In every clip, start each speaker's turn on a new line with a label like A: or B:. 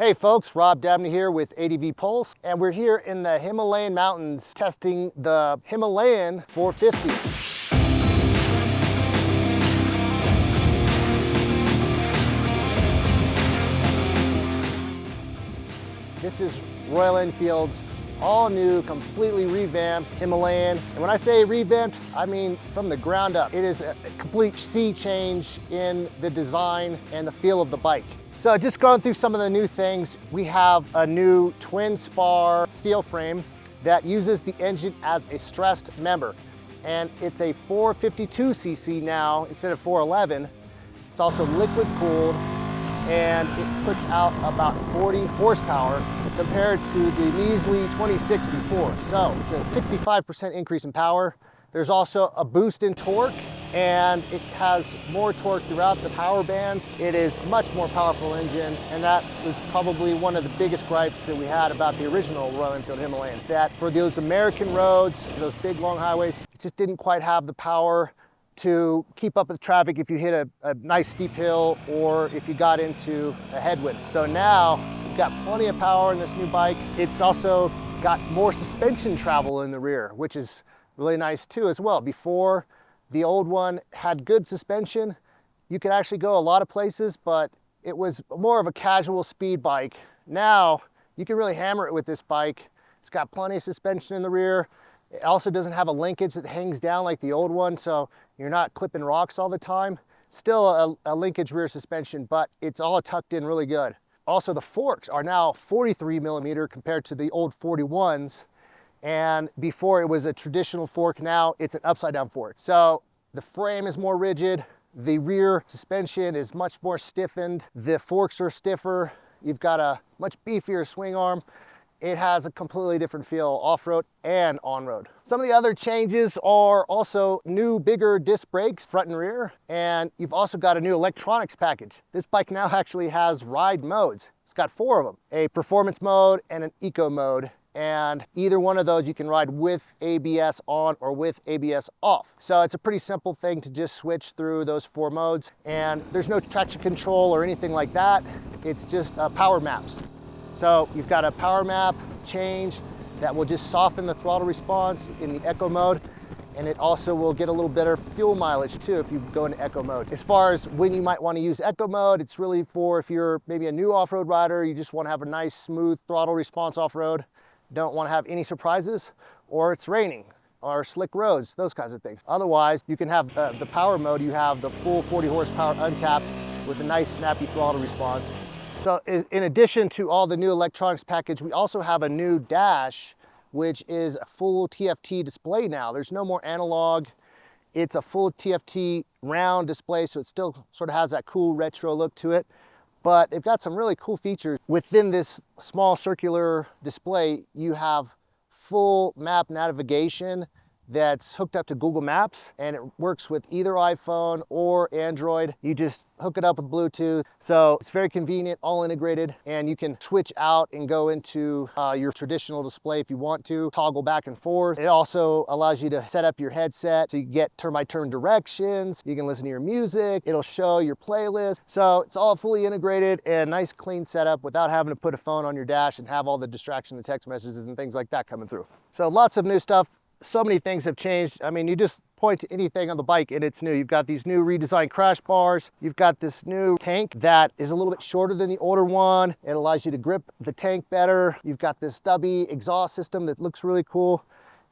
A: Hey folks, Rob Dabney here with ADV Pulse, and we're here in the Himalayan mountains testing the Himalayan 450. This is Royal Enfield's all new, completely revamped Himalayan. And when I say revamped, I mean from the ground up. It is a complete sea change in the design and the feel of the bike. So just going through some of the new things, we have a new twin-spar steel frame that uses the engine as a stressed member. And it's a 452cc now instead of 411. It's also liquid cooled, and it puts out about 40 horsepower compared to the measly 26 before. So it's a 65% increase in power. There's also a boost in torque, and it has more torque throughout the power band. It is a much more powerful engine, and that was probably one of the biggest gripes that we had about the original Royal Enfield Himalayan, that for those American roads, those big long highways, it just didn't quite have the power to keep up with traffic if you hit a nice steep hill or if you got into a headwind. So now you've got plenty of power in this new bike. It's also got more suspension travel in the rear, which is really nice too as well. Before, the old one had good suspension. You could actually go a lot of places, but it was more of a casual speed bike. Now you can really hammer it with this bike. It's got plenty of suspension in the rear. It also doesn't have a linkage that hangs down like the old one, so you're not clipping rocks all the time. Still a linkage rear suspension, but it's all tucked in really good. Also, the forks are now 43 millimeter compared to the old 41s. And before it was a traditional fork, now it's an upside down fork. So the frame is more rigid. The rear suspension is much more stiffened. The forks are stiffer. You've got a much beefier swing arm. It has a completely different feel off-road and on-road. Some of the other changes are also new, bigger disc brakes, front and rear. And you've also got a new electronics package. This bike now actually has ride modes. It's got 4 of them, a performance mode and an eco mode. And either one of those you can ride with ABS on or with ABS off. So it's a pretty simple thing to just switch through those 4 modes, and there's no traction control or anything like that. It's just power maps. So you've got a power map change that will just soften the throttle response in the eco mode, and it also will get a little better fuel mileage too if you go into eco mode. As far as when you might want to use eco mode, it's really for if you're maybe a new off-road rider, you just want to have a nice smooth throttle response off-road, don't want to have any surprises, or it's raining or slick roads, those kinds of things. Otherwise, you can have the power mode. You have the full 40 horsepower untapped with a nice snappy throttle response. So in addition to all the new electronics package, we also have a new dash, which is a full TFT display now. There's no more analog. It's a full TFT round display, so it still sort of has that cool retro look to it. But they've got some really cool features. Within this small circular display, you have full map navigation that's hooked up to Google Maps, and it works with either iPhone or Android. You just hook it up with Bluetooth. So it's very convenient, all integrated, and you can switch out and go into your traditional display if you want to, toggle back and forth. It also allows you to set up your headset so you get turn-by-turn directions. You can listen to your music. It'll show your playlist. So it's all fully integrated and nice, clean setup without having to put a phone on your dash and have all the distraction, the text messages and things like that coming through. So lots of new stuff. So many things have changed. I mean, you just point to anything on the bike and it's new. You've got these new redesigned crash bars. You've got this new tank that is a little bit shorter than the older one. It allows you to grip the tank better. You've got this stubby exhaust system that looks really cool.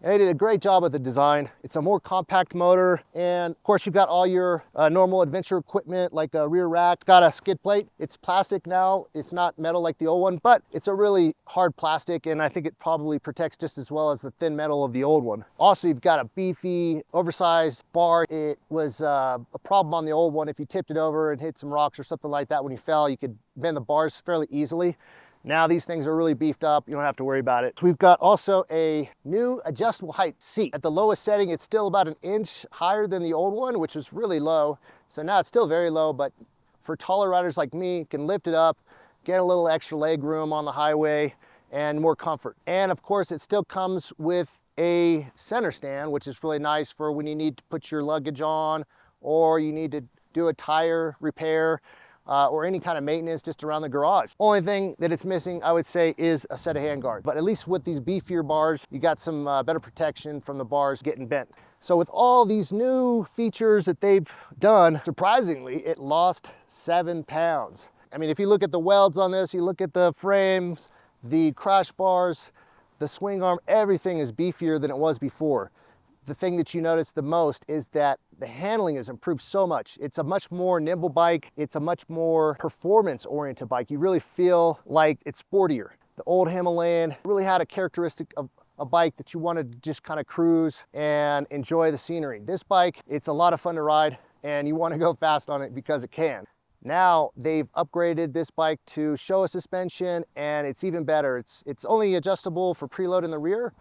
A: And they did a great job with the design. It's a more compact motor. And of course, you've got all your normal adventure equipment like a rear rack. It's got a skid plate. It's plastic now. It's not metal like the old one, but it's a really hard plastic. And I think it probably protects just as well as the thin metal of the old one. Also, you've got a beefy, oversized bar. It was a problem on the old one. If you tipped it over and hit some rocks or something like that when you fell, you could bend the bars fairly easily. Now these things are really beefed up. You don't have to worry about it. So we've got also a new adjustable height seat. At the lowest setting, it's still about an inch higher than the old one, which was really low. So now it's still very low, but for taller riders like me, you can lift it up, get a little extra leg room on the highway and more comfort. And of course, it still comes with a center stand, which is really nice for when you need to put your luggage on or you need to do a tire repair. or any kind of maintenance just around the garage. Only thing that it's missing, I would say, is a set of handguards. But at least with these beefier bars, you got some better protection from the bars getting bent. So with all these new features that they've done, surprisingly, it lost 7 pounds. I mean, if you look at the welds on this, you look at the frames, the crash bars, the swing arm, everything is beefier than it was before. The thing that you notice the most is that the handling has improved so much. It's a much more nimble bike. It's a much more performance-oriented bike. You really feel like it's sportier. The old Himalayan really had a characteristic of a bike that you wanted to just kind of cruise and enjoy the scenery. This bike, it's a lot of fun to ride, and you want to go fast on it because it can. Now they've upgraded this bike to Showa suspension, and it's even better. It's only adjustable for preload in the rear,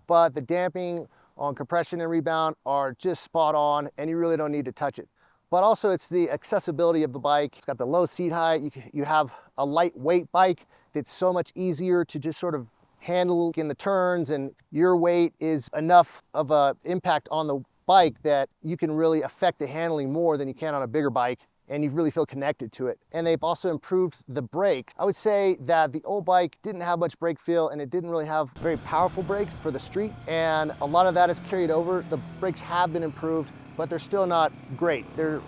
A: but the damping on compression and rebound are just spot on, and you really don't need to touch it. But also it's the accessibility of the bike. It's got the low seat height. You have a lightweight bike that's so much easier to just sort of handle in the turns, and your weight is enough of an impact on the bike that you can really affect the handling more than you can on a bigger bike, and you really feel connected to it. And they've also improved the brakes. I would say that the old bike didn't have much brake feel, and it didn't really have very powerful brakes for the street, and a lot of that is carried over. The brakes have been improved, but they're still not great. They're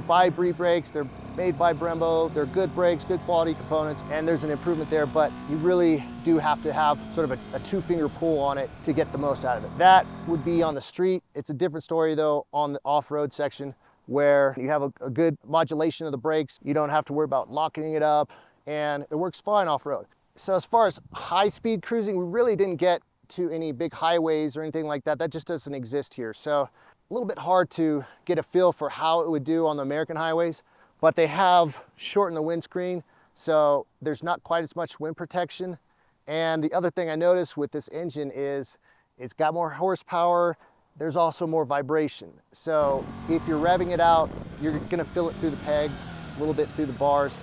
A: by Bree brakes, they're made by Brembo, they're good brakes, good quality components, and there's an improvement there, but you really do have to have sort of a two-finger pull on it to get the most out of it. That would be on the street. It's a different story though on the off-road section, where you have a good modulation of the brakes. You don't have to worry about locking it up, and it works fine off-road. So as far as high-speed cruising, we really didn't get to any big highways or anything like that. That just doesn't exist here. So a little bit hard to get a feel for how it would do on the American highways, but they have shortened the windscreen, so there's not quite as much wind protection. And the other thing I noticed with this engine is it's got more horsepower. There's also more vibration. So if you're revving it out, you're gonna feel it through the pegs, a little bit through the bars,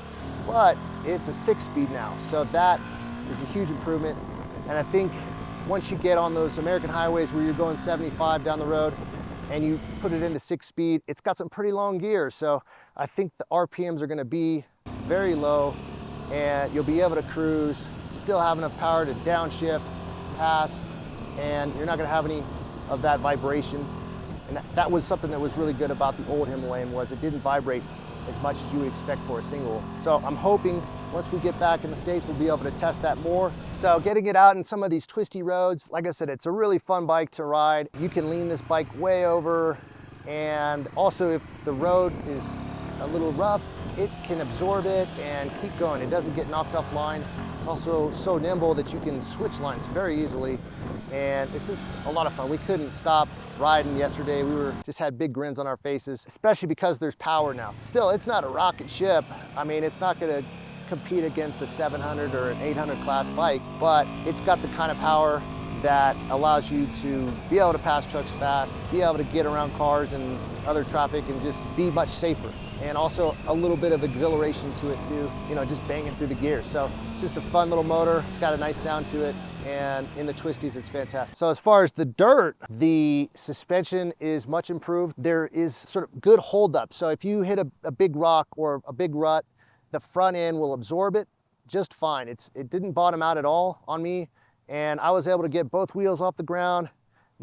A: but it's a 6-speed now. So that is a huge improvement. And I think once you get on those American highways where you're going 75 down the road and you put it into 6-speed, it's got some pretty long gears. So I think the RPMs are gonna be very low, and you'll be able to cruise, still have enough power to downshift, pass, and you're not gonna have any of that vibration. And that was something that was really good about the old Himalayan, was it didn't vibrate as much as you would expect for a single. So I'm hoping once we get back in the States, we'll be able to test that more. So getting it out in some of these twisty roads, like I said, it's a really fun bike to ride. You can lean this bike way over, and also if the road is a little rough, it can absorb it and keep going. It doesn't get knocked offline. It's also so nimble that you can switch lines very easily, and it's just a lot of fun. We couldn't stop riding yesterday. We just had big grins on our faces, especially because there's power now. Still, it's not a rocket ship. I mean, it's not gonna compete against a 700 or an 800 class bike, but it's got the kind of power that allows you to be able to pass trucks fast, be able to get around cars and other traffic, and just be much safer. And also a little bit of exhilaration to it too, just banging through the gears. So it's just a fun little motor. It's got a nice sound to it, and in the twisties, it's fantastic. So as far as the dirt, the suspension is much improved. There is sort of good hold up. So if you hit a big rock or a big rut, the front end will absorb it just fine. It didn't bottom out at all on me, and I was able to get both wheels off the ground.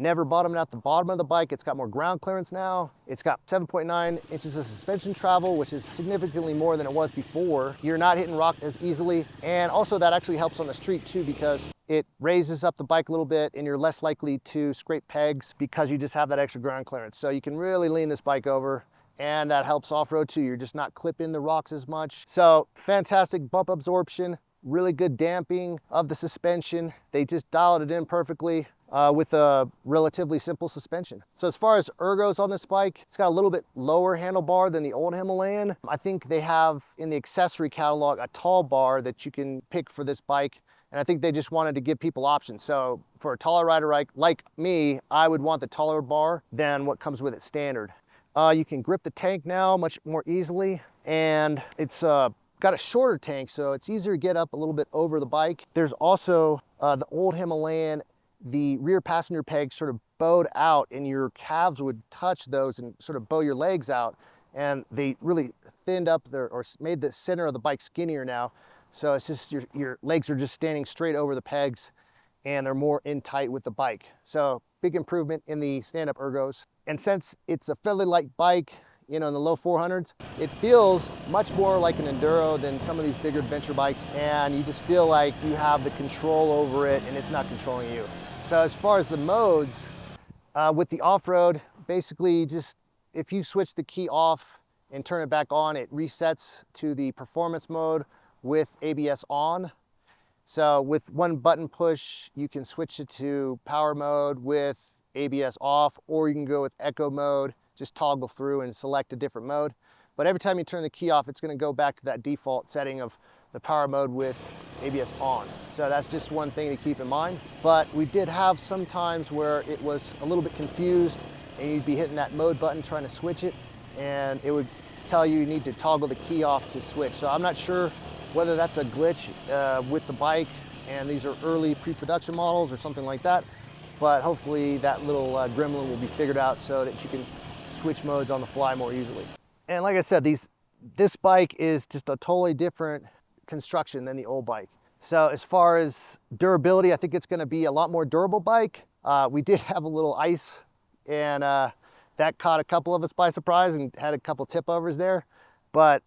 A: Never bottomed out the bottom of the bike. It's got more ground clearance now. It's got 7.9 inches of suspension travel, which is significantly more than it was before. You're not hitting rock as easily. And also that actually helps on the street too, because it raises up the bike a little bit and you're less likely to scrape pegs because you just have that extra ground clearance. So you can really lean this bike over, and that helps off-road too. You're just not clipping the rocks as much. So fantastic bump absorption, really good damping of the suspension. They just dialed it in perfectly. With a relatively simple suspension. So as far as ergos on this bike, it's got a little bit lower handlebar than the old Himalayan. I think they have in the accessory catalog a tall bar that you can pick for this bike, and I think they just wanted to give people options. So for a taller rider like me, I would want the taller bar than what comes with it standard. You can grip the tank now much more easily, and it's got a shorter tank, so it's easier to get up a little bit over the bike. There's also the old Himalayan, the rear passenger pegs sort of bowed out, and your calves would touch those and sort of bow your legs out, and they really thinned up or made the center of the bike skinnier now. So it's just your legs are just standing straight over the pegs and they're more in tight with the bike. So big improvement in the stand-up ergos. And since it's a fairly light bike, you know, in the low 400s, it feels much more like an enduro than some of these bigger adventure bikes. And you just feel like you have the control over it and it's not controlling you. So as far as the modes, with the off-road, basically just if you switch the key off and turn it back on, it resets to the performance mode with ABS on. So with one button push, you can switch it to power mode with ABS off, or you can go with eco mode, just toggle through and select a different mode. But every time you turn the key off, it's going to go back to that default setting of the power mode with ABS on. So that's just one thing to keep in mind. But we did have some times where it was a little bit confused and you'd be hitting that mode button trying to switch it, and it would tell you need to toggle the key off to switch. So I'm not sure whether that's a glitch with the bike and these are early pre-production models or something like that, but hopefully that little gremlin will be figured out so that you can switch modes on the fly more easily. And like I said, this bike is just a totally different construction than the old bike. So as far as durability, I think it's going to be a lot more durable bike. We did have a little ice, and that caught a couple of us by surprise and had a couple tip overs there, but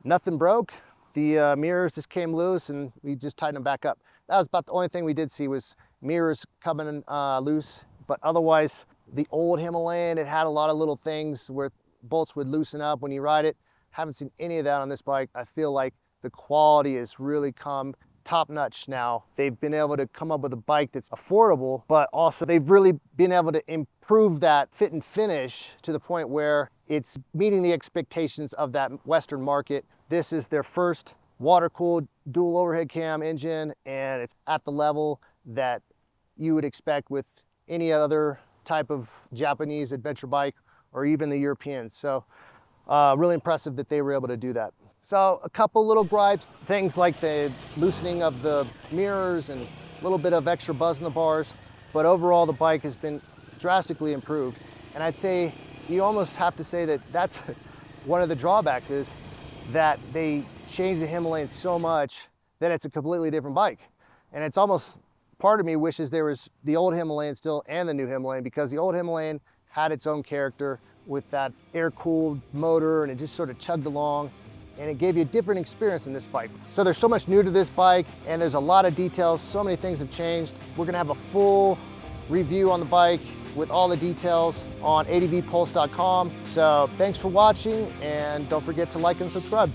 A: nothing broke. The mirrors just came loose and we just tightened them back up. That was about the only thing we did see was mirrors coming loose, but otherwise the old Himalayan, it had a lot of little things where bolts would loosen up when you ride it. Haven't seen any of that on this bike. I feel like the quality has really come top notch now. They've been able to come up with a bike that's affordable, but also they've really been able to improve that fit and finish to the point where it's meeting the expectations of that Western market. This is their first water-cooled dual overhead cam engine, and it's at the level that you would expect with any other type of Japanese adventure bike or even the Europeans. So really impressive that they were able to do that. So a couple little gripes, things like the loosening of the mirrors and a little bit of extra buzz in the bars, but overall the bike has been drastically improved. And I'd say you almost have to say that that's one of the drawbacks, is that they changed the Himalayan so much that it's a completely different bike. And it's almost, part of me wishes there was the old Himalayan still and the new Himalayan, because the old Himalayan had its own character with that air-cooled motor, and it just sort of chugged along, and it gave you a different experience in this bike. So there's so much new to this bike, and there's a lot of details. So many things have changed. We're gonna have a full review on the bike with all the details on advpulse.com. So thanks for watching, and don't forget to like and subscribe.